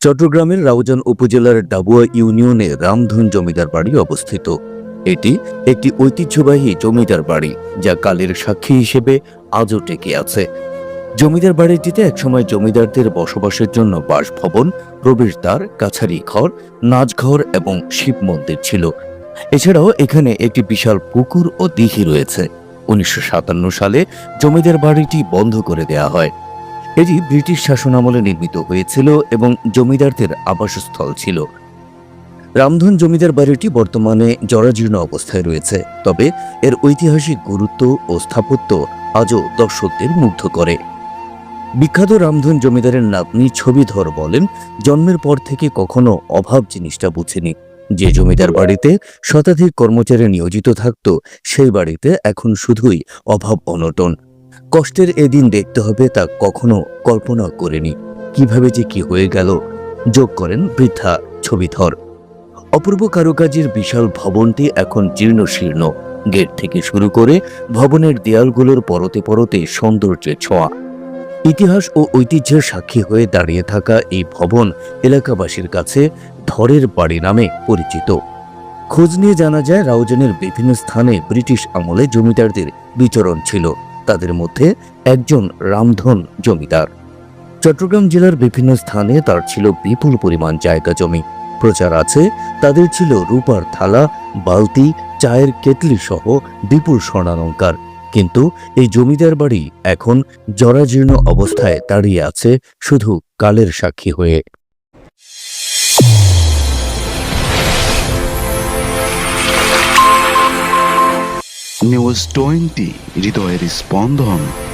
চট্টগ্রামের রাউজান উপজেলার ডাবুয়া ইউনিয়নে রামধন জমিদার বাড়ি অবস্থিত। এটি একটি ঐতিহ্যবাহী জমিদার বাড়ি যা কালের সাক্ষী হিসেবে আজও টিকে আছে। জমিদার বাড়িটিতে একসময় জমিদারদের বসবাসের জন্য বাসভবন, প্রবেশদ্বার, কাছারি ঘর, নাচঘর এবং শিব মন্দির ছিল। এছাড়াও এখানে একটি বিশাল পুকুর ও দিঘি রয়েছে। 1957 সালে জমিদার বাড়িটি বন্ধ করে দেয়া হয়। এটি ব্রিটিশ শাসনামলে নির্মিত হয়েছিল এবং জমিদারদের আবাসস্থল ছিল। রামধন জমিদার বাড়িটি বর্তমানে জরাজীর্ণ অবস্থায় রয়েছে, তবে এর ঐতিহাসিক গুরুত্ব ও স্থাপত্য আজও দর্শকদের মুগ্ধ করে। বিখ্যাত রামধন জমিদারের নাতনি ছবিধর বলেন, জন্মের পর থেকে কখনো অভাব জিনিসটা বুঝিনি। যে জমিদার বাড়িতে শতাধিক কর্মচারী নিয়োজিত থাকত, সেই বাড়িতে এখন শুধুই অভাব অনটন। কষ্টের এদিন দেখতে হবে তা কখনো কল্পনা করেনি। কিভাবে যে কি হয়ে গেল, যোগ করেন বৃদ্ধা ছবিধর। অপূর্ব কারুকাজের বিশাল ভবনটি এখন জীর্ণশীর্ণ। গেট থেকে শুরু করে ভবনের দেয়ালগুলোর পরতে পরতে সৌন্দর্যের ছোঁয়া। ইতিহাস ও ঐতিহ্যের সাক্ষী হয়ে দাঁড়িয়ে থাকা এই ভবন এলাকাবাসীর কাছে ধরের বাড়ি নামে পরিচিত। খোঁজ নিয়ে জানা যায়, রাউজানের বিভিন্ন স্থানে ব্রিটিশ আমলে জমিদারদের বিচরণ ছিল। তাদের মধ্যে একজন রামধন জমিদার। চট্টগ্রাম জেলার বিভিন্ন স্থানে তার ছিল বিপুল পরিমাণ জায়গা জমি। প্রচার আছে তাদের ছিল রূপার থালা, বালতি, চায়ের কেটলি সহ বিপুল স্বর্ণালংকার। কিন্তু এই জমিদার বাড়ি এখন জরাজীর্ণ অবস্থায় দাঁড়িয়ে আছে, শুধু কালের সাক্ষী হয়ে। নিউজ 20 হৃদয়ের স্পন্দন।